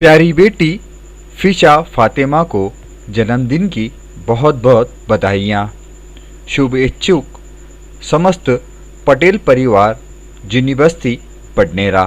प्यारी बेटी फिशा फातिमा को जन्मदिन की बहुत बहुत बधाइयाँ। शुभ इच्छुक समस्त पटेल परिवार, जिनी बस्ती बडनेरा।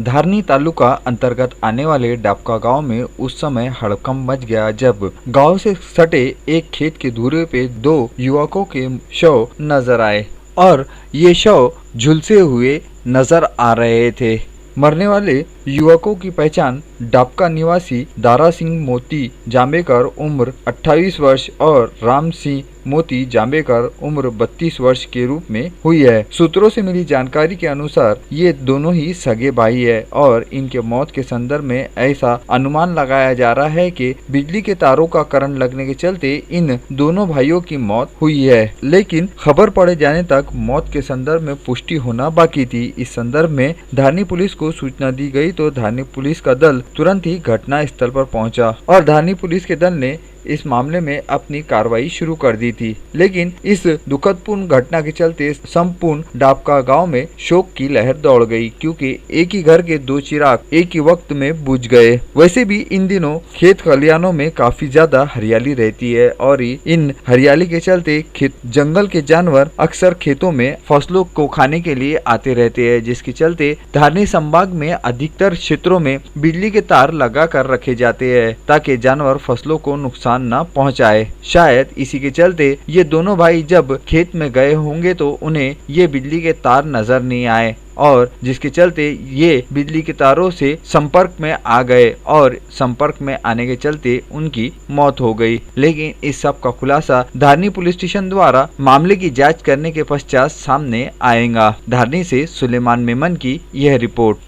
धारनी तालुका अंतर्गत आने वाले डाबका गांव में उस समय हड़कंप मच गया जब गांव से सटे एक खेत के धुरे पे दो युवकों के शव नजर आए और ये शव झुलसे हुए नजर आ रहे थे। मरने वाले युवकों की पहचान डाबका निवासी दारा सिंह मोती जांबेकर उम्र 28 वर्ष और राम सिंह मोती जांबेकर उम्र 32 वर्ष के रूप में हुई है। सूत्रों से मिली जानकारी के अनुसार ये दोनों ही सगे भाई है और इनके मौत के संदर्भ में ऐसा अनुमान लगाया जा रहा है कि बिजली के तारों का करंट लगने के चलते इन दोनों भाइयों की मौत हुई है, लेकिन खबर पड़े जाने तक मौत के संदर्भ में पुष्टि होना बाकी थी। इस संदर्भ में धारनी पुलिस को सूचना दी गई तो धारनी पुलिस का दल तुरंत ही घटना स्थल पर पहुंचा और धारनी पुलिस के दल ने इस मामले में अपनी कार्रवाई शुरू कर दी थी, लेकिन इस दुखदपूर्ण घटना के चलते संपूर्ण डाबका गांव में शोक की लहर दौड़ गई, क्योंकि एक ही घर के दो चिराग एक ही वक्त में बुझ गए। वैसे भी इन दिनों खेत खलिहानों में काफी ज्यादा हरियाली रहती है और इन हरियाली के चलते जंगल के जानवर अक्सर खेतों में फसलों को खाने के लिए आते रहते हैं, जिसके चलते धारनी संभाग में अधिकतर क्षेत्रों में बिजली के तार लगा कर रखे जाते हैं ताकि जानवर फसलों को नुकसान न पहुंचाए। शायद इसी के चलते ये दोनों भाई जब खेत में गए होंगे तो उन्हें ये बिजली के तार नजर नहीं आए और जिसके चलते ये बिजली के तारों से संपर्क में आ गए और संपर्क में आने के चलते उनकी मौत हो गई। लेकिन इस सब का खुलासा धारनी पुलिस स्टेशन द्वारा मामले की जांच करने के पश्चात सामने आएगा। धारनी से सुलेमान मेमन की यह रिपोर्ट।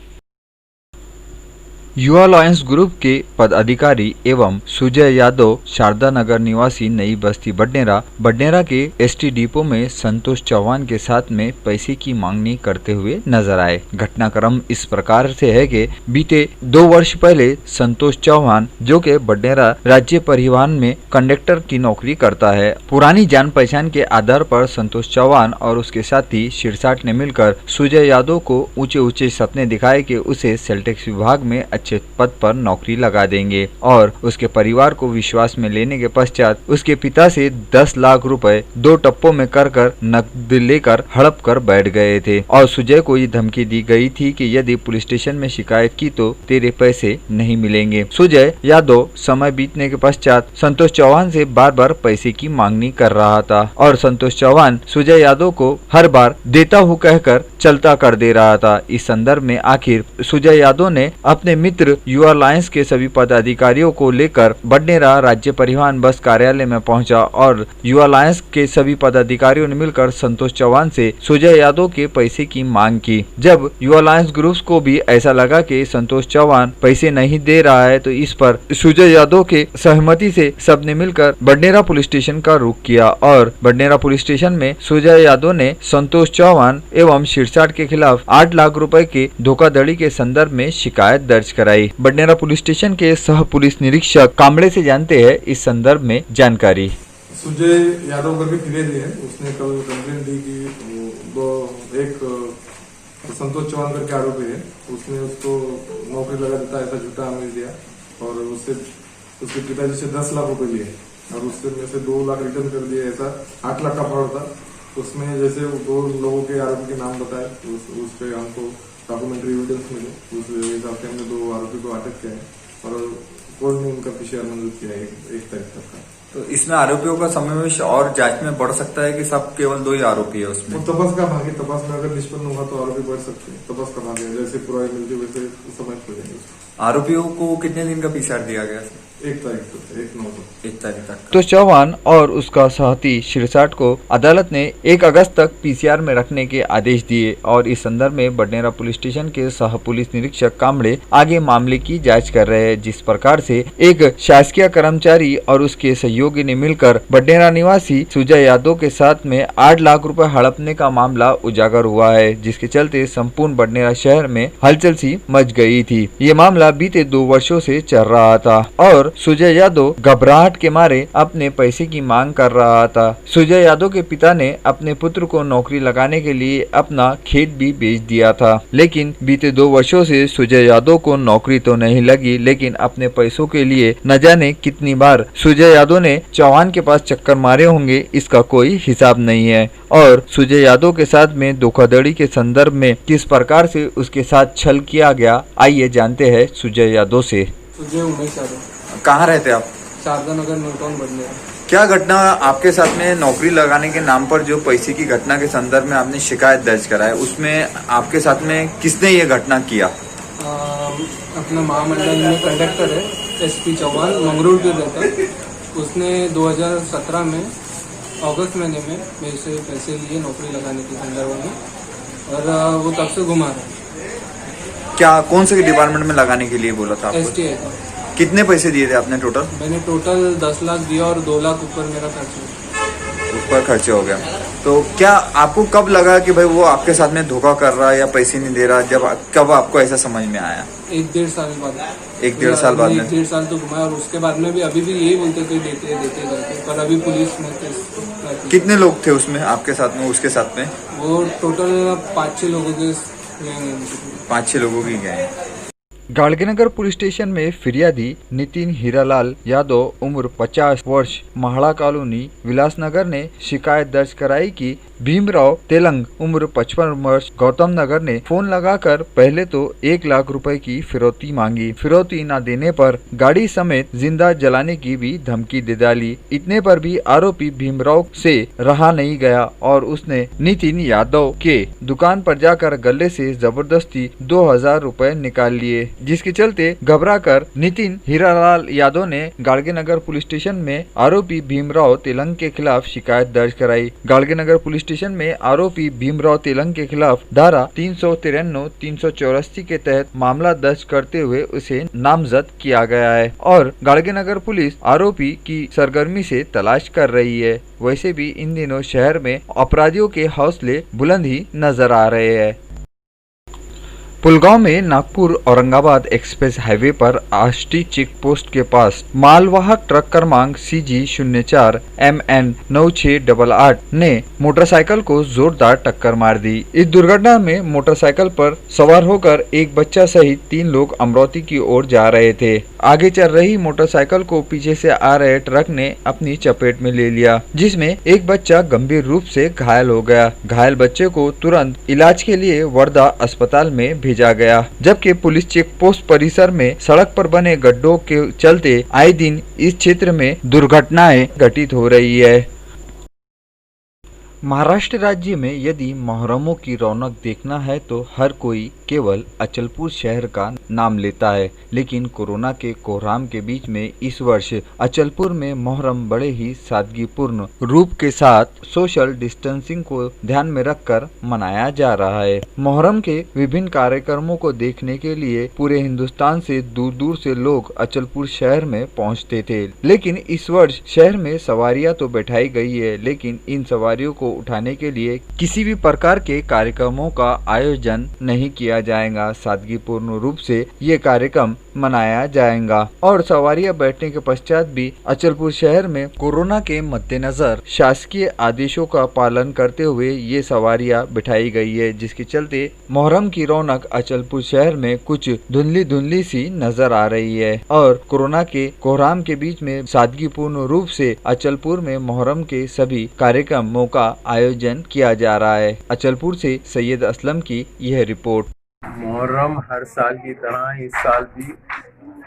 युवा लॉयंस ग्रुप के पदाधिकारी एवं सुजय यादव शारदा नगर निवासी नई बस्ती बडनेरा के एसटी डिपो में संतोष चौहान के साथ में पैसे की मांगनी करते हुए नजर आए। घटनाक्रम इस प्रकार से है कि बीते 2 वर्ष पहले संतोष चौहान, जो कि बडनेरा राज्य परिवहन में कंडक्टर की नौकरी करता है, पुरानी जान पहचान के आधार पर संतोष चौहान और उसके साथी शिरसाट ने मिलकर सुजय यादव को ऊंचे सपने दिखाए कि उसे सेलटेक्स विभाग में अच्छे पद पर नौकरी लगा देंगे और उसके परिवार को विश्वास में लेने के पश्चात उसके पिता से 10 लाख रुपए 2 टप्पों में कर नकद लेकर हड़प कर बैठ गए थे और सुजय को ये धमकी दी गई थी कि यदि पुलिस स्टेशन में शिकायत की तो तेरे पैसे नहीं मिलेंगे। सुजय यादव समय बीतने के पश्चात संतोष चौहान से बार पैसे की मांगनी कर रहा था और संतोष चौहान सुजय यादव को हर बार देता हूँ कहकर चलता कर दे रहा था। इस संदर्भ में आखिर सुजय यादव ने अपने मित्र युवा लायंस के सभी पदाधिकारियों को लेकर बडनेरा राज्य परिवहन बस कार्यालय में पहुंचा और युवा लायंस के सभी पदाधिकारियों ने मिलकर संतोष चौहान से सुजय यादव के पैसे की मांग की। जब युवा लायंस ग्रुप को भी ऐसा लगा कि संतोष चौहान पैसे नहीं दे रहा है तो इस पर सुजय यादव के सहमति से सबने मिलकर बडनेरा पुलिस स्टेशन का रुख किया और बडनेरा पुलिस स्टेशन में सुजय यादव ने संतोष चौहान एवं शिरसाट के खिलाफ 8 लाख रुपए के धोखाधड़ी के संदर्भ में शिकायत दर्ज कराई। बडनेरा पुलिस स्टेशन के सह पुलिस निरीक्षक कामड़े से जानते हैं इस संदर्भ में जानकारी। सुजय यादव करके फिर्यादी है, उसने कल कंप्लेंट दी कि एक संतोष चौहान करके आरोपी है, उसने उसको नौकरी लगा देता ऐसा झूठा आमिर दिया और उससे उसके पिताजी से 10 लाख रुपए लिए और उससे में से 2 लाख रिटर्न कर दिए। ऐसा 8 लाख का फ्रॉड था। उसमें जैसे 2 लोगों के आरोपी के नाम बताए उस पे हमको डॉक्यूमेंट्री एविडेंस मिले, उस हिसाब से हमने 2 आरोपी को अटक किया है और कोर्ट ने उनका पीसीआर मंजूर किया है 1 तारीख तक का। तो इसमें आरोपियों का समावेश और जांच में बढ़ सकता है कि सब केवल 2 ही आरोपी है उसमें? तो तपास का भाग है, तपास में अगर निष्पन्न होगा तो आरोपी बढ़ सकते हैं। तपास का भाग है, जैसे पुरावे मिलते वैसे समझ हो जाएंगे। आरोपियों को कितने दिन का पीसीआर दिया गया? 1 तारीख तक 1 तारीख तक। तो चौहान और उसका साथी शिरसाट को अदालत ने 1 अगस्त तक पीसीआर में रखने के आदेश दिए और इस संदर्भ में बडनेरा पुलिस स्टेशन के सह पुलिस निरीक्षक कामड़े आगे मामले की जांच कर रहे हैं। जिस प्रकार से एक शासकीय कर्मचारी और उसके सहयोगी ने मिलकर बडनेरा निवासी सुजय यादव के साथ में 8 लाख रुपए हड़पने का मामला उजागर हुआ है, जिसके चलते संपूर्ण बडनेरा शहर में हलचल सी मच गई थी। ये मामला बीते 2 वर्षों से चल रहा था और सुजय यादव घबराहट के मारे अपने पैसे की मांग कर रहा था। सुजय यादव के पिता ने अपने पुत्र को नौकरी लगाने के लिए अपना खेत भी बेच दिया था, लेकिन बीते 2 वर्षों से सुजय यादव को नौकरी तो नहीं लगी, लेकिन अपने पैसों के लिए न जाने कितनी बार सुजय यादव ने चौहान के पास चक्कर मारे होंगे, इसका कोई हिसाब नहीं है। और सुजय यादव के साथ में धोखाधड़ी के संदर्भ में किस प्रकार से उसके साथ छल किया गया, आइए जानते हैं सुजय यादव से। सुजय उमेश यादव, कहाँ रहते आप? शारदा नगर, न्यू टाउन, बडनेरा। क्या घटना आपके साथ में नौकरी लगाने के नाम पर जो पैसे की घटना के संदर्भ में आपने शिकायत दर्ज करा है, उसमें आपके साथ में किसने ये घटना किया? अपना महामंडल में कंडक्टर है SP चौहान, मंगरूर पे रहता है। उसने 2017 में अगस्त महीने में मेरे से पैसे लिए नौकरी लगाने के संदर्भ में, और वो तब से घुमा रहा है। क्या कौन से डिपार्टमेंट में लगाने के लिए बोला था आपको? STI का। कितने पैसे दिए थे आपने टोटल? मैंने टोटल 10 लाख दिया और 2 लाख ऊपर मेरा खर्च हुआ। ऊपर खर्चे हो गया। तो क्या आपको कब लगा कि भाई वो आपके साथ में धोखा कर रहा है या पैसे नहीं दे रहा, कब आपको ऐसा समझ में आया? 1-1.5 साल बाद। 1-1.5 साल बाद में? 1-1.5 साल तो घुमाया, और उसके बाद में भी अभी भी यही बोलते थे देते करके, पर अभी पुलिस में। कितने लोग थे उसमें आपके साथ में, उसके साथ में? वो टोटल 5-6 लोगों के 5-6 लोगों की गए। गाड़गेनगर पुलिस स्टेशन में फिरियादी नितिन हीरालाल यादव उम्र 50 वर्ष महाड़ा कॉलोनी विलासनगर ने शिकायत दर्ज कराई कि भीमराव तेलंग उम्र 55 वर्ष गौतम नगर ने फोन लगाकर पहले तो 1 लाख रुपए की फिरौती मांगी। फिरौती न देने पर गाड़ी समेत जिंदा जलाने की भी धमकी दे डाली। इतने पर भी आरोपी भीमराव से रहा नहीं गया और उसने नितिन यादव के दुकान पर जाकर गले से जबरदस्ती 2000 रुपए निकाल लिए, जिसके चलते घबराकर नितिन हीरालाल यादव ने गाड़गेनगर पुलिस स्टेशन में आरोपी भीमराव तेलंग के खिलाफ शिकायत दर्ज कराई। गाड़गेनगर पुलिस स्टेशन में आरोपी भीमराव तेलंग के खिलाफ धारा 393, 384 के तहत मामला दर्ज करते हुए उसे नामजद किया गया है और गाड़गेनगर पुलिस आरोपी की सरगर्मी से तलाश कर रही है। वैसे भी इन दिनों शहर में अपराधियों के हौसले बुलंद ही नजर आ रहे हैं। पुलगांव में नागपुर औरंगाबाद एक्सप्रेस हाईवे पर आष्टी चेक पोस्ट के पास मालवाहक ट्रक क्रमांक CG04 MN 9688 ने मोटरसाइकिल को जोरदार टक्कर मार दी। इस दुर्घटना में मोटरसाइकिल पर सवार होकर एक बच्चा सहित 3 लोग अमरावती की ओर जा रहे थे। आगे चल रही मोटरसाइकिल को पीछे से आ रहे ट्रक ने अपनी चपेट में ले लिया, जिसमें एक बच्चा गंभीर रूप से घायल हो गया। घायल बच्चे को तुरंत इलाज के लिए वर्धा अस्पताल में भेजा गया, जबकि पुलिस चेक पोस्ट परिसर में सड़क पर बने गड्ढों के चलते आए दिन इस क्षेत्र में दुर्घटनाएं घटित हो रही है। महाराष्ट्र राज्य में यदि मुहर्रमों की रौनक देखना है तो हर कोई केवल अचलपुर शहर का नाम लेता है, लेकिन कोरोना के कोहराम के बीच में इस वर्ष अचलपुर में मुहर्रम बड़े ही सादगीपूर्ण रूप के साथ सोशल डिस्टेंसिंग को ध्यान में रखकर मनाया जा रहा है। मुहर्रम के विभिन्न कार्यक्रमों को देखने के लिए पूरे हिंदुस्तान से दूर दूर से लोग अचलपुर शहर में पहुंचते थे, लेकिन इस वर्ष शहर में सवारियां तो बैठाई गई है, लेकिन इन सवारियों को उठाने के लिए किसी भी प्रकार के कार्यक्रमों का आयोजन नहीं किया जाएगा। सादगीपूर्ण रूप से ये कार्यक्रम मनाया जाएगा और सवारियां बैठने के पश्चात भी अचलपुर शहर में कोरोना के मद्देनजर शासकीय आदेशों का पालन करते हुए ये सवारियां बिठाई गई है, जिसके चलते मुहर्रम की रौनक अचलपुर शहर में कुछ धुंधली धुंधली सी नजर आ रही है और कोरोना के कोहराम के बीच में सादगीपूर्ण रूप से अचलपुर में मुहर्रम के सभी कार्यक्रमों का आयोजन किया जा रहा है। अचलपुर से सैयद असलम की यह रिपोर्ट। मुहर्रम हर साल की तरह इस साल भी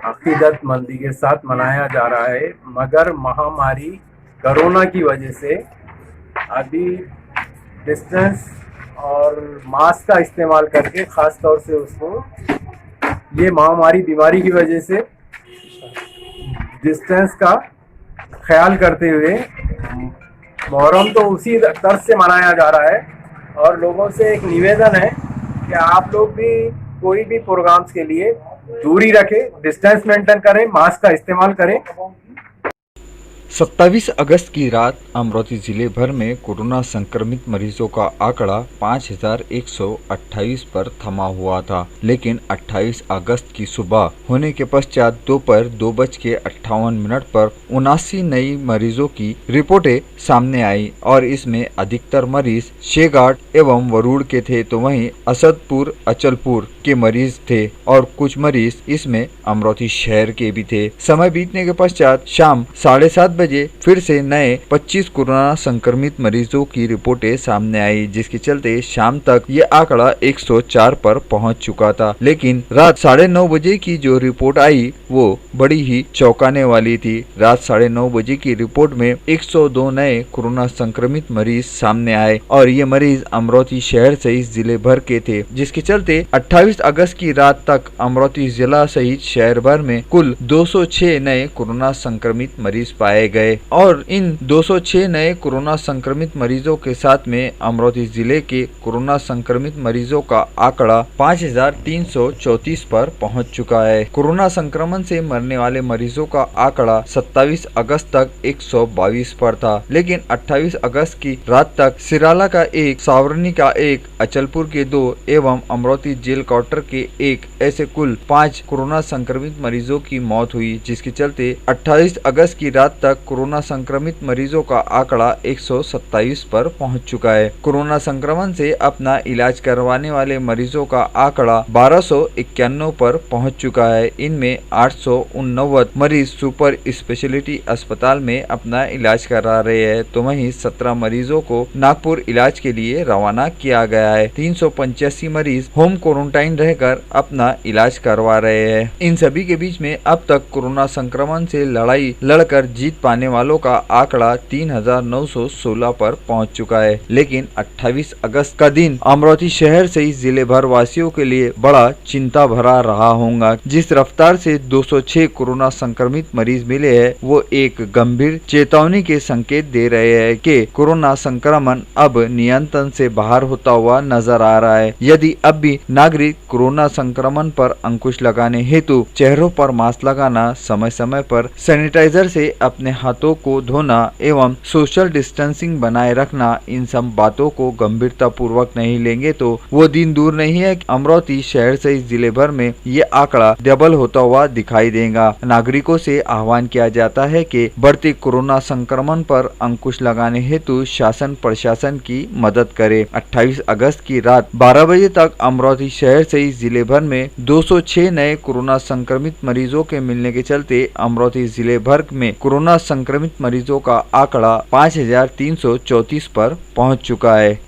अकीदतमंदी के साथ मनाया जा रहा है, मगर महामारी कोरोना की वजह से अभी डिस्टेंस और मास्क का इस्तेमाल करके, ख़ास तौर से उसको ये महामारी बीमारी की वजह से डिस्टेंस का ख्याल करते हुए मुहर्रम तो उसी तर्ज से मनाया जा रहा है। और लोगों से एक निवेदन है कि आप लोग भी कोई भी प्रोग्राम्स के लिए दूरी रखें, डिस्टेंस मेंटेन करें, मास्क का इस्तेमाल करें। 27 अगस्त की रात अमरोती जिले भर में कोरोना संक्रमित मरीजों का आंकड़ा 5128 पर थमा हुआ था, लेकिन 28 अगस्त की सुबह होने के पश्चात दोपहर 2:58 पर 79 नई मरीजों की रिपोर्टें सामने आई और इसमें अधिकतर मरीज शेघाट एवं वरुड़ के थे, तो वहीं असदपुर अचलपुर के मरीज थे और कुछ मरीज इसमें अमरोती शहर के भी थे। समय बीतने के पश्चात शाम 7:30 बजे फिर से नए 25 कोरोना संक्रमित मरीजों की रिपोर्टें सामने आई, जिसके चलते शाम तक ये आंकड़ा 104 पर पहुंच चुका था। लेकिन रात 9:30 बजे की जो रिपोर्ट आई वो बड़ी ही चौंकाने वाली थी। रात 9:30 बजे की रिपोर्ट में 102 नए कोरोना संक्रमित मरीज सामने आए और ये मरीज अमरोती शहर सहित जिले भर के थे, जिसके चलते 28 अगस्त की रात तक अमरोती जिला सहित शहर भर में कुल 206 नए कोरोना संक्रमित मरीज पाए गए और इन 206 नए कोरोना संक्रमित मरीजों के साथ में अमरोती जिले के कोरोना संक्रमित मरीजों का आंकड़ा 5334 पर पहुंच चुका है। कोरोना संक्रमण से मरने वाले मरीजों का आंकड़ा 27 अगस्त तक 122 पर था, लेकिन 28 अगस्त की रात तक सिराला का 1, सावरनी का 1, अचलपुर के 2 एवं अमरोती जेल क्वार्टर के 1 ऐसे कुल 5 कोरोना संक्रमित मरीजों की मौत हुई, जिसके चलते 28 अगस्त की रात तक कोरोना संक्रमित मरीजों का आंकड़ा 127 पर पहुंच चुका है। कोरोना संक्रमण से अपना इलाज करवाने वाले मरीजों का आंकड़ा 1291 पर पहुंच चुका है। इनमें 889 मरीज सुपर स्पेशलिटी अस्पताल में अपना इलाज करा रहे हैं, तो वहीं 17 मरीजों को नागपुर इलाज के लिए रवाना किया गया है। 385 मरीज होम क्वारंटाइन रहकर अपना इलाज करवा रहे हैं। इन सभी के बीच में अब तक कोरोना संक्रमण से लड़ाई लड़कर जीत पाने वालों का आंकड़ा 3916 पर पहुंच चुका है। लेकिन 28 अगस्त का दिन अमरोती शहर से ही जिले भर वासियों के लिए बड़ा चिंता भरा रहा होगा। जिस रफ्तार से 206 कोरोना संक्रमित मरीज मिले हैं वो एक गंभीर चेतावनी के संकेत दे रहे हैं कि कोरोना संक्रमण अब नियंत्रण से बाहर होता हुआ नजर आ रहा है। यदि अब भी नागरिक कोरोना संक्रमण पर अंकुश लगाने हेतु चेहरों पर मास्क लगाना, समय समय पर सैनिटाइजर से अपने हाथों को धोना एवं सोशल डिस्टेंसिंग बनाए रखना, इन सब बातों को गंभीरता पूर्वक नहीं लेंगे तो वो दिन दूर नहीं है कि अमरोती शहर से जिले भर में ये आंकड़ा डबल होता हुआ दिखाई देगा। नागरिकों से आह्वान किया जाता है कि बढ़ते कोरोना संक्रमण पर अंकुश लगाने हेतु शासन प्रशासन की मदद करे। 28 अगस्त की रात 12 बजे तक अमरोती शहर से जिले भर में 206 नए कोरोना संक्रमित मरीजों के मिलने के चलते अमरोती जिले भर में कोरोना संक्रमित मरीजों का आंकड़ा 5334 पर पहुंच चुका है।